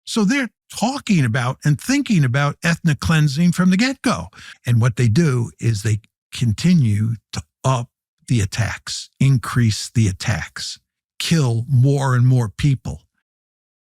So they're talking about and thinking about ethnic cleansing from the get-go. And what they do is they continue to up the attacks, increase the attacks, kill more and more people.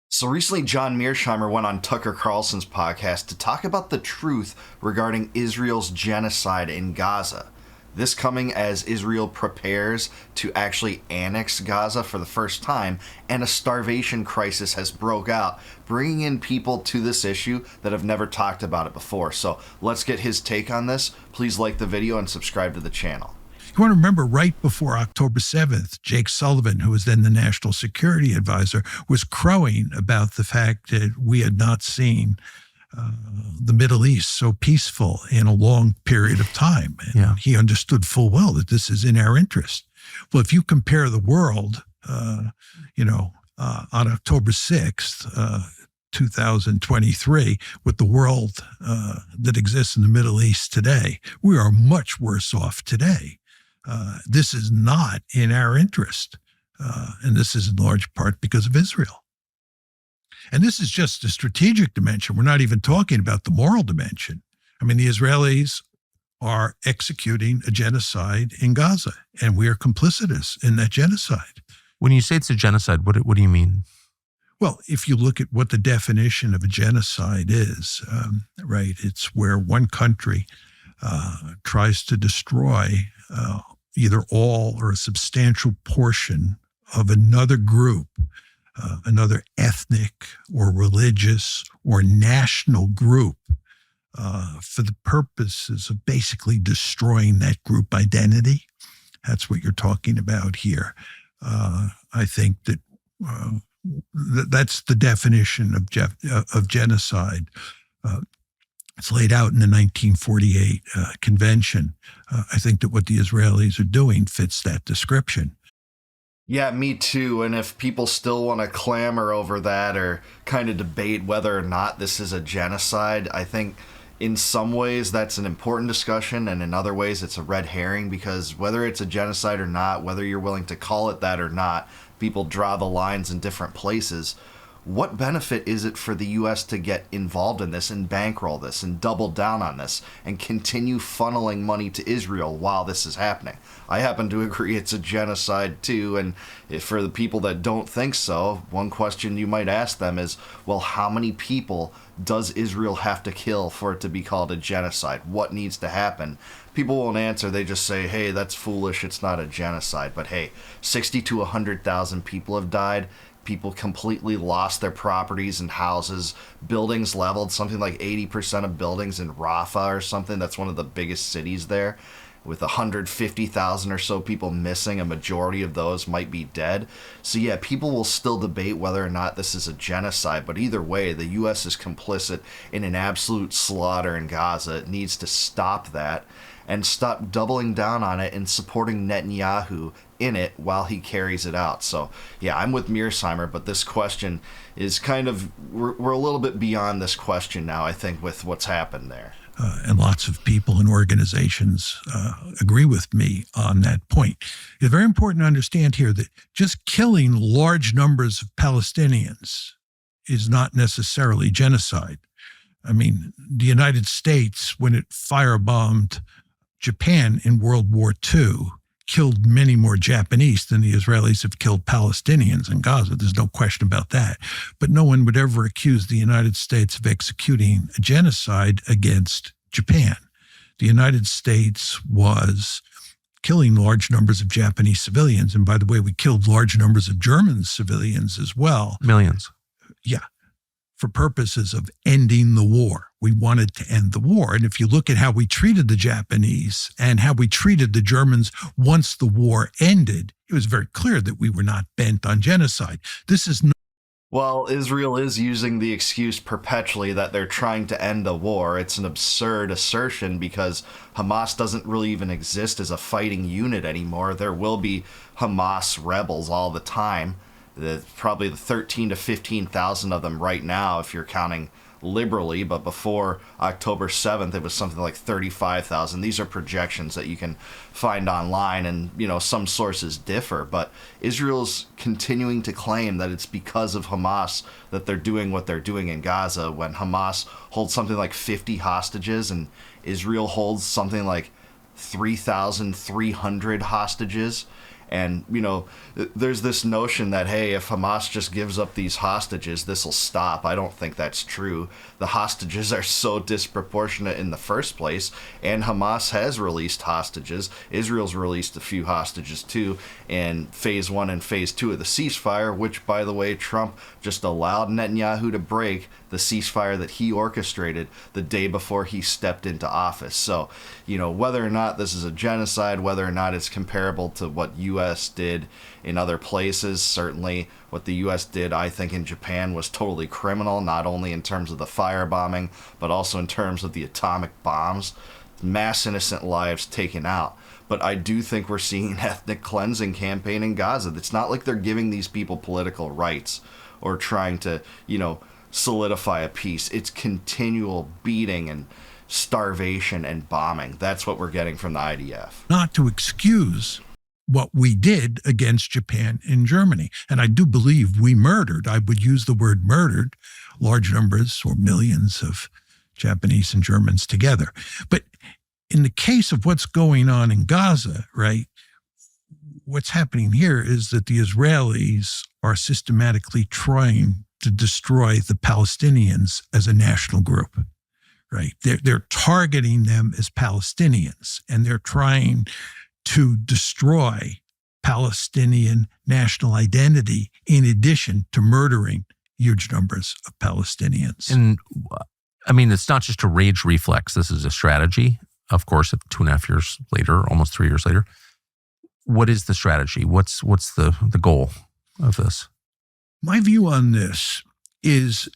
So recently, John Mearsheimer went on Tucker Carlson's podcast to talk about the truth regarding Israel's genocide in Gaza. This coming as Israel prepares to actually annex Gaza for the first time, and a starvation crisis has broke out, bringing in people to this issue that have never talked about it before. So let's get his take on this. Please like the video and subscribe to the channel. You want to remember right before October 7th, Jake Sullivan, who was then the National Security Advisor, was crowing about the fact that we had not seen the Middle East so peaceful in a long period of time. And he understood full well that this is in our interest. Well, if you compare the world, on October 6th, 2023, with the world that exists in the Middle East today, we are much worse off today. This is not in our interest. And this is in large part because of Israel. And this is just the strategic dimension. We're not even talking about the moral dimension. I mean, the Israelis are executing a genocide in Gaza, and we are complicitous in that genocide. When you say it's a genocide, what do you mean? Well, if you look at what the definition of a genocide is, right, it's where one country tries to destroy either all or a substantial portion of another group, another ethnic or religious or national group, for the purposes of basically destroying that group identity. That's what you're talking about here. I think that that's the definition of genocide. It's laid out in the 1948 convention. I think that what the Israelis are doing fits that description. Yeah, me too. And if people still want to clamor over that or kind of debate whether or not this is a genocide, I think in some ways that's an important discussion, and in other ways it's a red herring, because whether it's a genocide or not, whether you're willing to call it that or not, people draw the lines in different places. What benefit is it for the U.S. to get involved in this and bankroll this and double down on this and continue funneling money to Israel while this is happening? I happen to agree it's a genocide too, and for the people that don't think so, one question you might ask them is, well, how many people does Israel have to kill for it to be called a genocide? What needs to happen? People won't answer. They just say, hey, that's foolish. It's not a genocide. But hey, 60 to 100,000 people have died. People completely lost their properties and houses, buildings leveled, something like 80% of buildings in Rafah or something. That's one of the biggest cities there, with 150,000 or so people missing. A majority of those might be dead. So yeah, people will still debate whether or not this is a genocide, but either way, the U.S. is complicit in an absolute slaughter in Gaza. It needs to stop that and stop doubling down on it and supporting Netanyahu in it while he carries it out. So yeah, I'm with Mearsheimer, but this question is kind of, we're a little bit beyond this question now, I think, with what's happened there. And lots of people and organizations agree with me on that point. It's very important to understand here that just killing large numbers of Palestinians is not necessarily genocide. I mean, the United States, when it firebombed Japan in World War II, killed many more Japanese than the Israelis have killed Palestinians in Gaza. There's no question about that. But no one would ever accuse the United States of executing a genocide against Japan. The United States was killing large numbers of Japanese civilians. And by the way, we killed large numbers of German civilians as well. Millions. Yeah. For purposes of ending the war. We wanted to end the war. And if you look at how we treated the Japanese and how we treated the Germans once the war ended, it was very clear that we were not bent on genocide. This is not. Well, Israel is using the excuse perpetually that they're trying to end the war. It's an absurd assertion because Hamas doesn't really even exist as a fighting unit anymore. There will be Hamas rebels all the time. Probably the 13 to 15,000 of them right now, if you're counting liberally, but before October 7th, it was something like 35,000. These are projections that you can find online, and, some sources differ, but Israel's continuing to claim that it's because of Hamas that they're doing what they're doing in Gaza, when Hamas holds something like 50 hostages and Israel holds something like 3,300 hostages. And, there's this notion that, hey, if Hamas just gives up these hostages, this will stop. I don't think that's true. The hostages are so disproportionate in the first place, and Hamas has released hostages. Israel's released a few hostages, too, in Phase 1 and Phase 2 of the ceasefire, which, by the way, Trump just allowed Netanyahu to break the ceasefire that he orchestrated the day before he stepped into office. So, whether or not this is a genocide, whether or not it's comparable to what U.S. did in other places, certainly what the U.S. did, I think, in Japan was totally criminal, not only in terms of the firebombing, but also in terms of the atomic bombs, mass innocent lives taken out. But I do think we're seeing an ethnic cleansing campaign in Gaza. It's not like they're giving these people political rights or trying to, solidify a peace. It's continual beating and starvation and bombing. That's what we're getting from the IDF. Not to excuse what we did against Japan and Germany. And I do believe we murdered, I would use the word murdered, large numbers or millions of Japanese and Germans together. But in the case of what's going on in Gaza, right, what's happening here is that the Israelis are systematically trying to destroy the Palestinians as a national group, right? They're targeting them as Palestinians, and they're trying to destroy Palestinian national identity in addition to murdering huge numbers of Palestinians. And I mean, it's not just a rage reflex. This is a strategy, of course, 2.5 years later, almost 3 years later. What is the strategy? What's the goal of this? My view on this is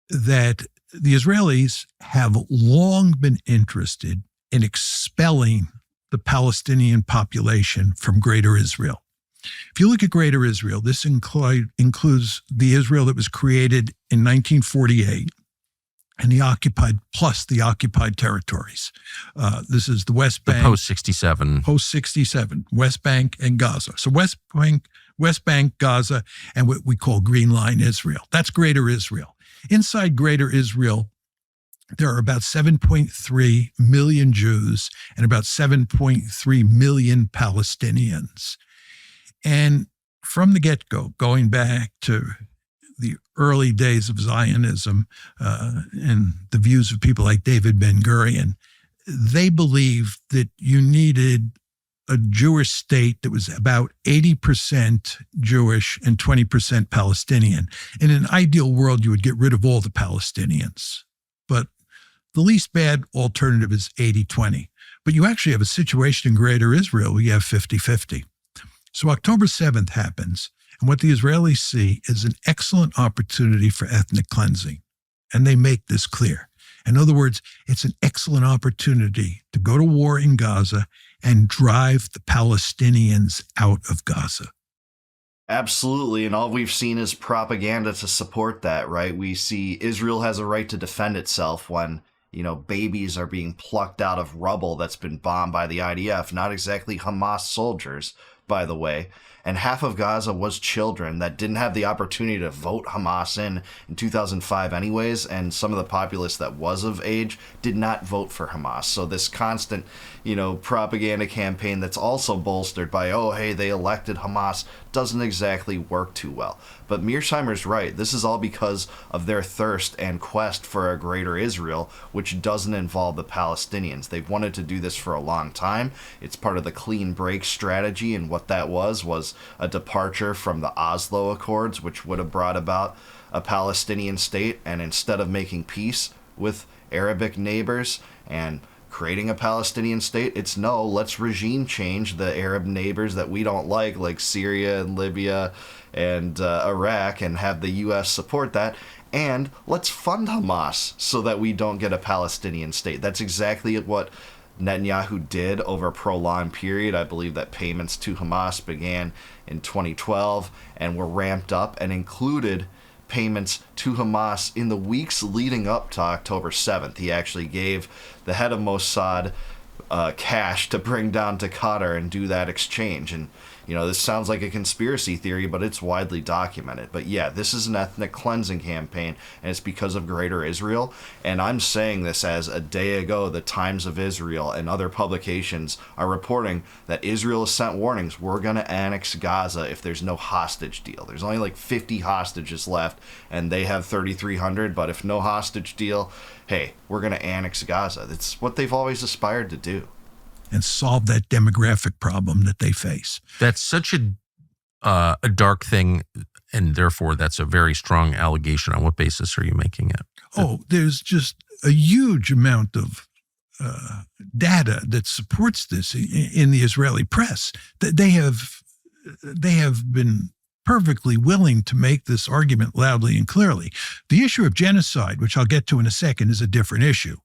that the Israelis have long been interested in expelling the Palestinian population from Greater Israel. If you look at Greater Israel, this includes the Israel that was created in 1948 and the occupied territories. This is the West Bank. Post-67. Post-67, West Bank and Gaza. So West Bank, Gaza, and what we call Green Line Israel. That's Greater Israel. Inside Greater Israel, there are about 7.3 million Jews and about 7.3 million Palestinians. And from the get-go, going back to the early days of Zionism and the views of people like David Ben-Gurion, they believed that you needed a Jewish state that was about 80% Jewish and 20% Palestinian. In an ideal world, you would get rid of all the Palestinians. But the least bad alternative is 80-20. But you actually have a situation in Greater Israel where you have 50-50. So October 7th happens, and what the Israelis see is an excellent opportunity for ethnic cleansing. And they make this clear. In other words, it's an excellent opportunity to go to war in Gaza and drive the Palestinians out of Gaza. Absolutely, and all we've seen is propaganda to support that, right? We see Israel has a right to defend itself when, babies are being plucked out of rubble that's been bombed by the IDF, not exactly Hamas soldiers, by the way. And half of Gaza was children that didn't have the opportunity to vote Hamas in 2005 anyways, and some of the populace that was of age did not vote for Hamas. So this constant, propaganda campaign that's also bolstered by, oh, hey, they elected Hamas, doesn't exactly work too well. But Mearsheimer's right. This is all because of their thirst and quest for a greater Israel, which doesn't involve the Palestinians. They've wanted to do this for a long time. It's part of the clean break strategy, and what that was a departure from the Oslo Accords, which would have brought about a Palestinian state. And instead of making peace with Arabic neighbors and creating a Palestinian state, it's no, let's regime change the Arab neighbors that we don't like Syria and Libya and Iraq, and have the U.S. support that. And let's fund Hamas so that we don't get a Palestinian state. That's exactly what Netanyahu did over a prolonged period. I believe that payments to Hamas began in 2012 and were ramped up and included payments to Hamas in the weeks leading up to October 7th. He actually gave the head of Mossad cash to bring down to Qatar and do that exchange. And, this sounds like a conspiracy theory, but it's widely documented. But yeah, this is an ethnic cleansing campaign, and it's because of Greater Israel. And I'm saying this as a day ago, the Times of Israel and other publications are reporting that Israel has sent warnings. We're going to annex Gaza if there's no hostage deal. There's only like 50 hostages left, and they have 3,300. But if no hostage deal, hey, we're going to annex Gaza. That's what they've always aspired to do. And solve that demographic problem that they face. That's such a dark thing, and therefore that's a very strong allegation. On what basis are you making it? There's just a huge amount of data that supports this in the Israeli press. They have been perfectly willing to make this argument loudly and clearly. The issue of genocide, which I'll get to in a second, is a different issue.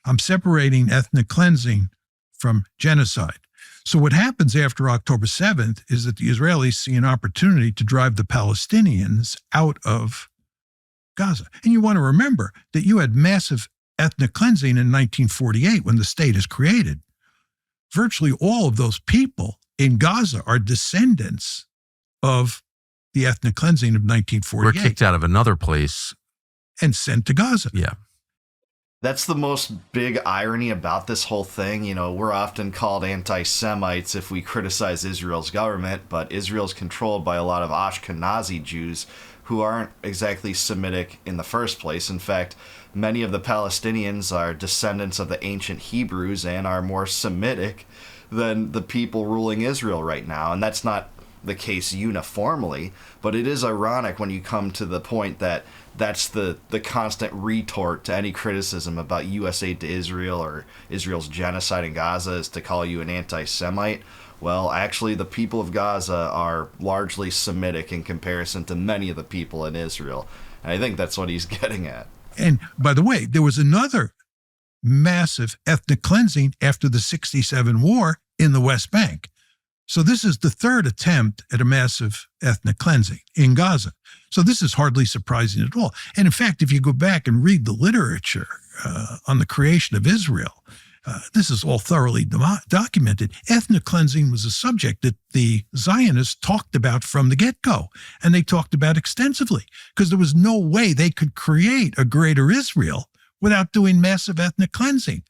I'm separating ethnic cleansing from genocide. So what happens after October 7th is that the Israelis see an opportunity to drive the Palestinians out of Gaza. And you want to remember that you had massive ethnic cleansing in 1948 when the state is created. Virtually all of those people in Gaza are descendants of the ethnic cleansing of 1948. We're kicked out of another place and sent to Gaza. Yeah. That's the most big irony about this whole thing. We're often called anti-Semites if we criticize Israel's government, but Israel's controlled by a lot of Ashkenazi Jews who aren't exactly Semitic in the first place. In fact, many of the Palestinians are descendants of the ancient Hebrews and are more Semitic than the people ruling Israel right now. And that's not the case uniformly, but it is ironic when you come to the point that that's the constant retort to any criticism about U.S. aid to Israel or Israel's genocide in Gaza is to call you an anti-Semite. Well, actually, the people of Gaza are largely Semitic in comparison to many of the people in Israel. And I think that's what he's getting at. And by the way, there was another massive ethnic cleansing after the 67 war in the West Bank. So this is the third attempt at a massive ethnic cleansing in Gaza. So this is hardly surprising at all. And in fact, if you go back and read the literature on the creation of Israel, this is all thoroughly documented. Ethnic cleansing was a subject that the Zionists talked about from the get-go, and they talked about extensively, because there was no way they could create a greater Israel without doing massive ethnic cleansing.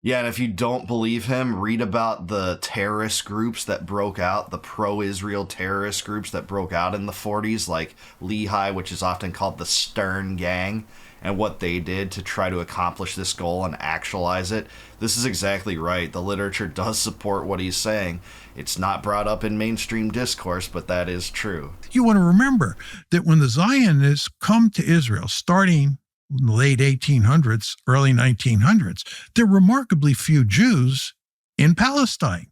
Yeah, and if you don't believe him, read about the terrorist groups that broke out, the pro-Israel terrorist groups that broke out in the 40s, like Lehi, which is often called the Stern Gang, and what they did to try to accomplish this goal and actualize it. This is exactly right. The literature does support what he's saying. It's not brought up in mainstream discourse, but that is true. You want to remember that when the Zionists come to Israel, starting in the late 1800s, early 1900s, there are remarkably few Jews in Palestine.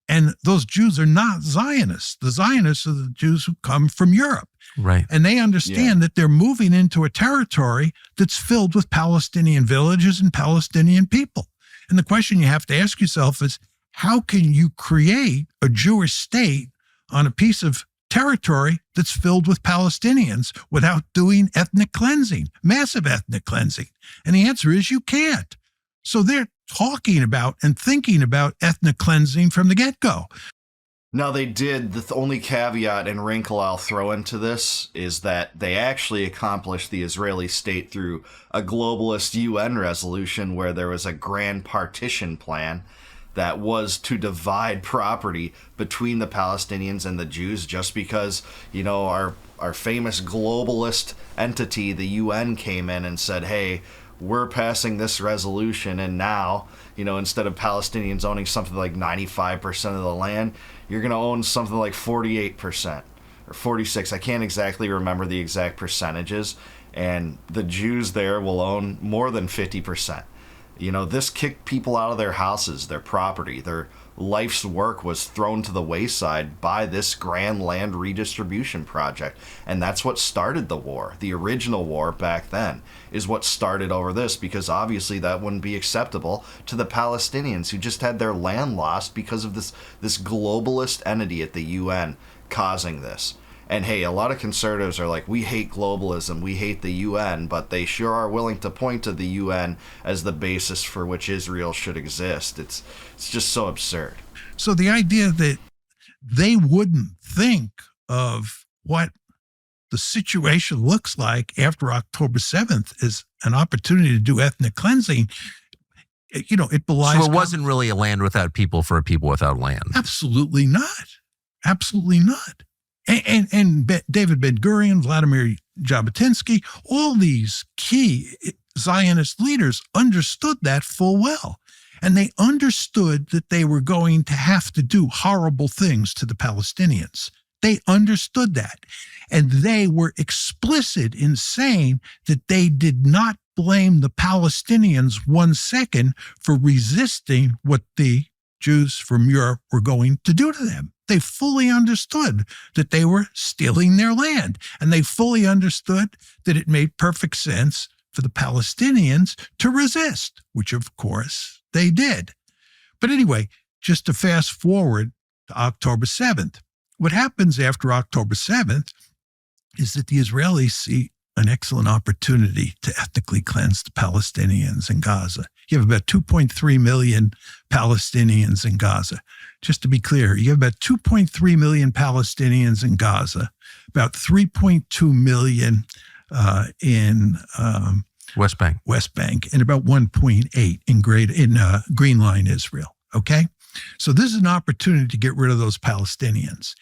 And those Jews are not Zionists. The Zionists are the Jews who come from Europe. Right. And they understand that they're moving into a territory that's filled with Palestinian villages and Palestinian people. And the question you have to ask yourself is, how can you create a Jewish state on a piece of territory that's filled with Palestinians without doing ethnic cleansing, massive ethnic cleansing? And the answer is you can't. So they're talking about and thinking about ethnic cleansing from the get-go. Now, they did. The only caveat and wrinkle I'll throw into this is that they actually accomplished the Israeli state through a globalist UN resolution where there was a grand partition plan that was to divide property between the Palestinians and the Jews, just because, our famous globalist entity, the UN, came in and said, hey, we're passing this resolution, and now, instead of Palestinians owning something like 95% of the land, you're going to own something like 48% or 46%. I can't exactly remember the exact percentages, and the Jews there will own more than 50%. This kicked people out of their houses, their property, their life's work was thrown to the wayside by this grand land redistribution project. And that's what started the war. The original war back then is what started over this, because obviously that wouldn't be acceptable to the Palestinians who just had their land lost because of this globalist entity at the UN causing this. And hey, a lot of conservatives are like, we hate globalism, we hate the UN, but they sure are willing to point to the UN as the basis for which Israel should exist. It's just so absurd. So the idea that they wouldn't think of what the situation looks like after October 7th is an opportunity to do ethnic cleansing, it belies. So it wasn't really a land without people for a people without land. Absolutely not. Absolutely not. And David Ben-Gurion, Vladimir Jabotinsky, all these key Zionist leaders understood that full well. And they understood that they were going to have to do horrible things to the Palestinians. They understood that. And they were explicit in saying that they did not blame the Palestinians 1 second for resisting what the Jews from Europe were going to do to them. They fully understood that they were stealing their land, and they fully understood that it made perfect sense for the Palestinians to resist, which of course they did. But anyway, just to fast forward to October 7th, what happens after October 7th is that the Israelis see an excellent opportunity to ethnically cleanse the Palestinians in Gaza. You have about 2.3 million Palestinians in Gaza. Just to be clear, you have about 2.3 million Palestinians in Gaza, about 3.2 million in West Bank, and about 1.8 in Green Line Israel. Okay, so this is an opportunity to get rid of those Palestinians.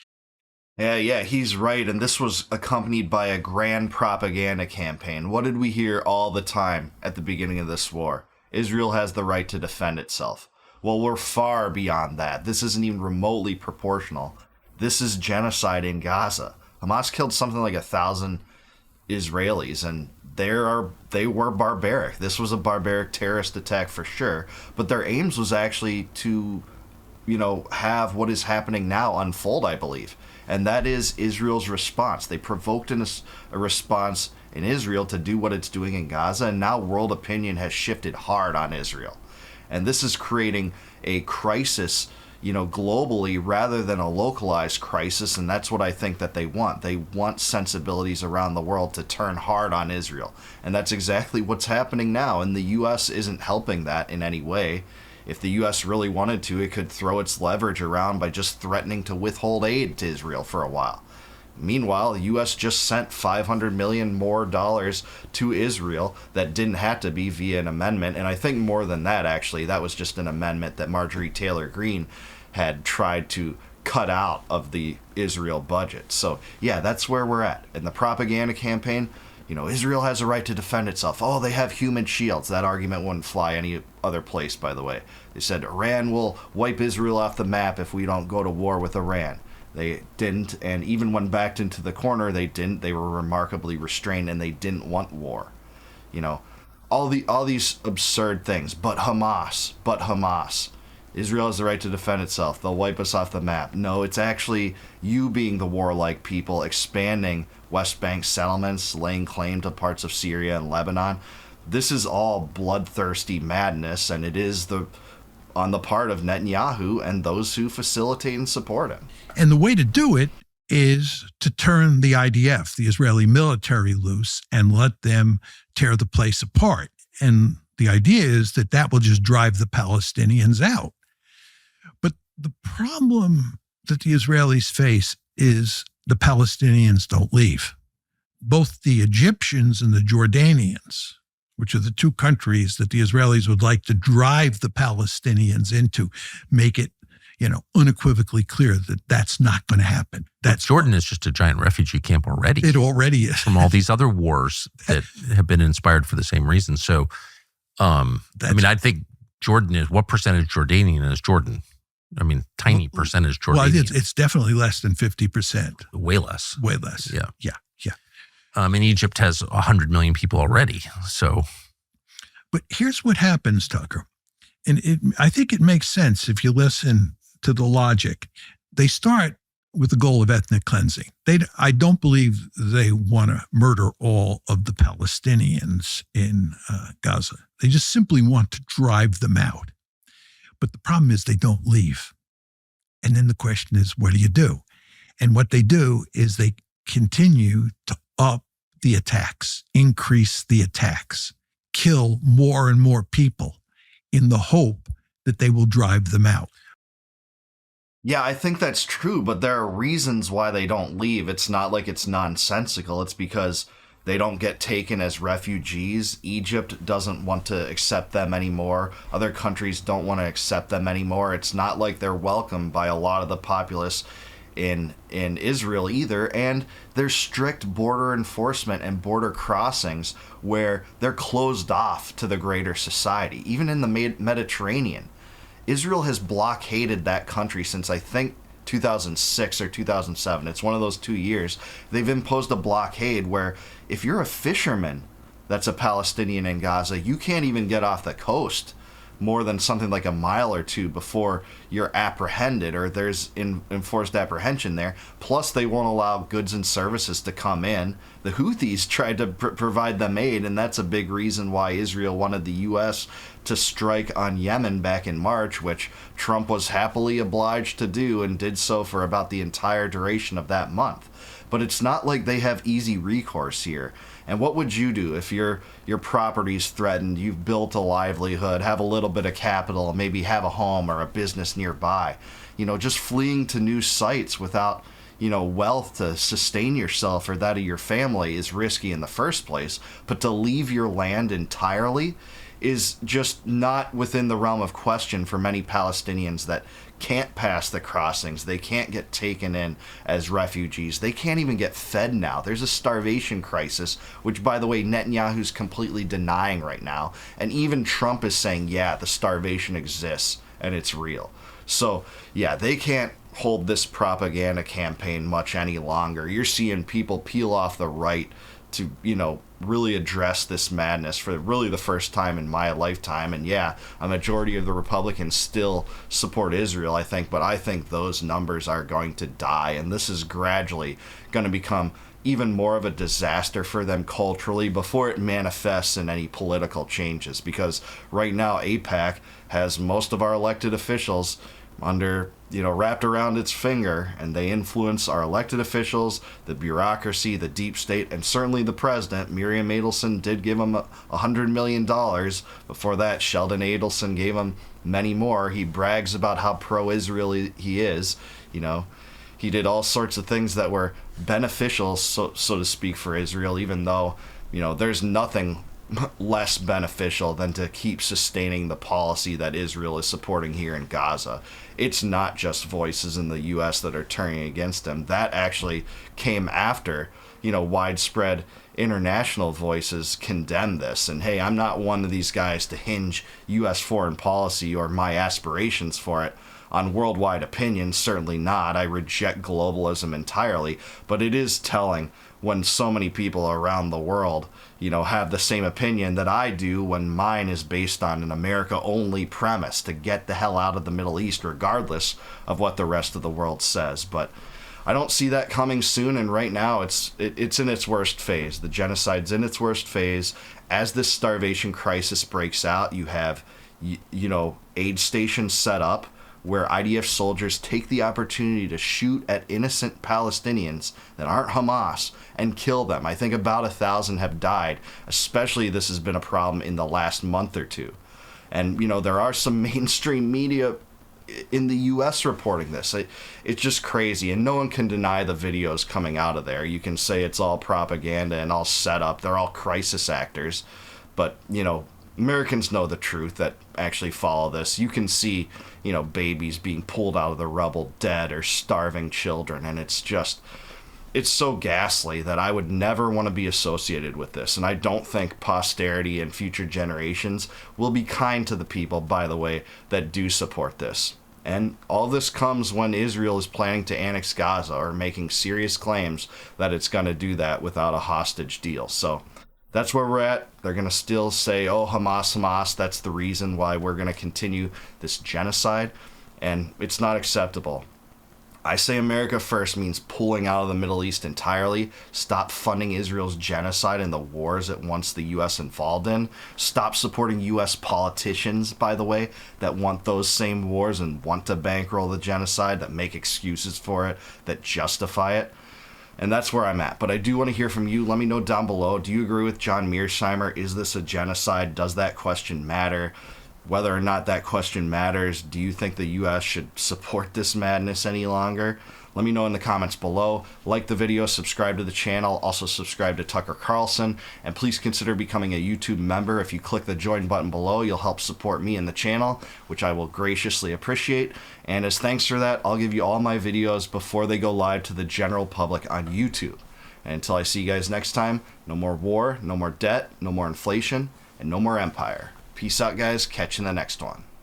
Yeah, he's right. And this was accompanied by a grand propaganda campaign. What did we hear all the time at the beginning of this war? Israel has the right to defend itself. Well, we're far beyond that. This isn't even remotely proportional. This is genocide in Gaza. Hamas killed something like 1,000 Israelis, and they were barbaric. This was a barbaric terrorist attack for sure. But their aims was actually to, have what is happening now unfold, I believe. And that is Israel's response. They provoked a response in Israel to do what it's doing in Gaza, and now world opinion has shifted hard on Israel. And this is creating a crisis, globally rather than a localized crisis, and that's what I think that they want. They want sensibilities around the world to turn hard on Israel. And that's exactly what's happening now, and the U.S. isn't helping that in any way. If the U.S. really wanted to, it could throw its leverage around by just threatening to withhold aid to Israel for a while. Meanwhile, the U.S. just sent $500 million more to Israel that didn't have to be via an amendment. And I think more than that, actually, that was just an amendment that Marjorie Taylor Greene had tried to cut out of the Israel budget. So, yeah, that's where we're at. In the propaganda campaign, Israel has a right to defend itself. Oh, they have human shields. That argument wouldn't fly any other place, by the way. They said Iran will wipe Israel off the map if we don't go to war with Iran. They didn't, and even when backed into the corner, they didn't. They were remarkably restrained, and they didn't want war. All these absurd things. But Hamas. Israel has the right to defend itself. They'll wipe us off the map. No, it's actually you being the warlike people, expanding West Bank settlements, laying claim to parts of Syria and Lebanon. This is all bloodthirsty madness, and it is on the part of Netanyahu and those who facilitate and support him. And the way to do it is to turn the IDF, the Israeli military, loose and let them tear the place apart. And the idea is that will just drive the Palestinians out. But the problem that the Israelis face is the Palestinians don't leave. Both the Egyptians and the Jordanians, which are the two countries that the Israelis would like to drive the Palestinians into, make it, unequivocally clear that that's not going to happen. Jordan is just a giant refugee camp already. It already is. From all these other wars that have been inspired for the same reason. So, I think Jordan is, what percentage Jordanian is Jordan? Tiny percentage Jordanian. Well, it's definitely less than 50%. Way less. Way less. Yeah. And Egypt has 100 million people already. So, but here's what happens, Tucker. And I think it makes sense if you listen to the logic. They start with the goal of ethnic cleansing. I don't believe they want to murder all of the Palestinians in Gaza. They just simply want to drive them out. But the problem is they don't leave. And then the question is, what do you do? And what they do is they continue to up the attacks, increase the attacks, kill more and more people in the hope that they will drive them out. Yeah, I think that's true, but there are reasons why they don't leave. It's not like it's nonsensical. It's because they don't get taken as refugees. Egypt doesn't want to accept them anymore. Other countries don't want to accept them anymore. It's not like they're welcomed by a lot of the populace in Israel either. And there's strict border enforcement and border crossings where they're closed off to the greater society. Even in the Mediterranean, Israel has blockaded that country since I think 2006 or 2007. It's one of those 2 years. They've imposed a blockade where if you're a fisherman that's a Palestinian in Gaza, you can't even get off the coast more than something like a mile or two before you're apprehended, or there's enforced apprehension there. Plus, they won't allow goods and services to come in. The Houthis tried to provide them aid, and that's a big reason why Israel wanted the U.S. to strike on Yemen back in March, which Trump was happily obliged to do and did so for about the entire duration of that month. But it's not like they have easy recourse here. And what would you do if your property's threatened, you've built a livelihood, have a little bit of capital, maybe have a home or a business nearby? Just fleeing to new sites without, wealth to sustain yourself or that of your family is risky in the first place. But to leave your land entirely is just not within the realm of question for many Palestinians that can't pass the crossings. They can't get taken in as refugees. They can't even get fed now. There's a starvation crisis, which, by the way, Netanyahu's completely denying right now. And even Trump is saying, yeah, the starvation exists and it's real. So, yeah, they can't hold this propaganda campaign much any longer. You're seeing people peel off the right to, really address this madness for really the first time in my lifetime. And yeah, a majority of the Republicans still support Israel, I think, but I think those numbers are going to die, and this is gradually going to become even more of a disaster for them culturally before it manifests in any political changes, because right now AIPAC has most of our elected officials under, wrapped around its finger, and they influence our elected officials, the bureaucracy, the deep state, and certainly the president. Miriam Adelson did give him $100 million. Before that, Sheldon Adelson gave him many more. He brags about how pro-Israel he is. He did all sorts of things that were beneficial, so to speak, for Israel, even though, there's nothing less beneficial than to keep sustaining the policy that Israel is supporting here in Gaza. It's not just voices in the U.S. that are turning against them. That actually came after, widespread international voices condemn this. And hey, I'm not one of these guys to hinge U.S. foreign policy or my aspirations for it on worldwide opinion. Certainly not. I reject globalism entirely. But it is telling when so many people around the world, have the same opinion that I do, when mine is based on an America-only premise to get the hell out of the Middle East, regardless of what the rest of the world says. But I don't see that coming soon, and right now it's in its worst phase. The genocide's in its worst phase. As this starvation crisis breaks out, you have, aid stations set up where IDF soldiers take the opportunity to shoot at innocent Palestinians that aren't Hamas and kill them. I think about 1,000 have died. Especially this has been a problem in the last month or two. And, there are some mainstream media in the U.S. reporting this. It's just crazy, and no one can deny the videos coming out of there. You can say it's all propaganda and all set up. They're all crisis actors. But, Americans know the truth that actually follow this. You can see, babies being pulled out of the rubble dead, or starving children, and it's so ghastly that I would never want to be associated with this. And I don't think posterity and future generations will be kind to the people, by the way, that do support this. And all this comes when Israel is planning to annex Gaza, or making serious claims that it's going to do that without a hostage deal. So that's where we're at. They're going to still say, oh, Hamas, that's the reason why we're going to continue this genocide. And it's not acceptable. I say America first means pulling out of the Middle East entirely. Stop funding Israel's genocide and the wars it wants the U.S. involved in. Stop supporting U.S. politicians, by the way, that want those same wars and want to bankroll the genocide, that make excuses for it, that justify it. And that's where I'm at. But I do want to hear from you. Let me know down below. Do you agree with John Mearsheimer? Is this a genocide? Does that question matter? Whether or not that question matters, do you think the U.S. should support this madness any longer? Let me know in the comments below. Like the video, subscribe to the channel, also subscribe to Tucker Carlson, and please consider becoming a YouTube member. If you click the join button below, you'll help support me and the channel, which I will graciously appreciate. And as thanks for that, I'll give you all my videos before they go live to the general public on YouTube. And until I see you guys next time, no more war, no more debt, no more inflation, and no more empire. Peace out, guys. Catch you in the next one.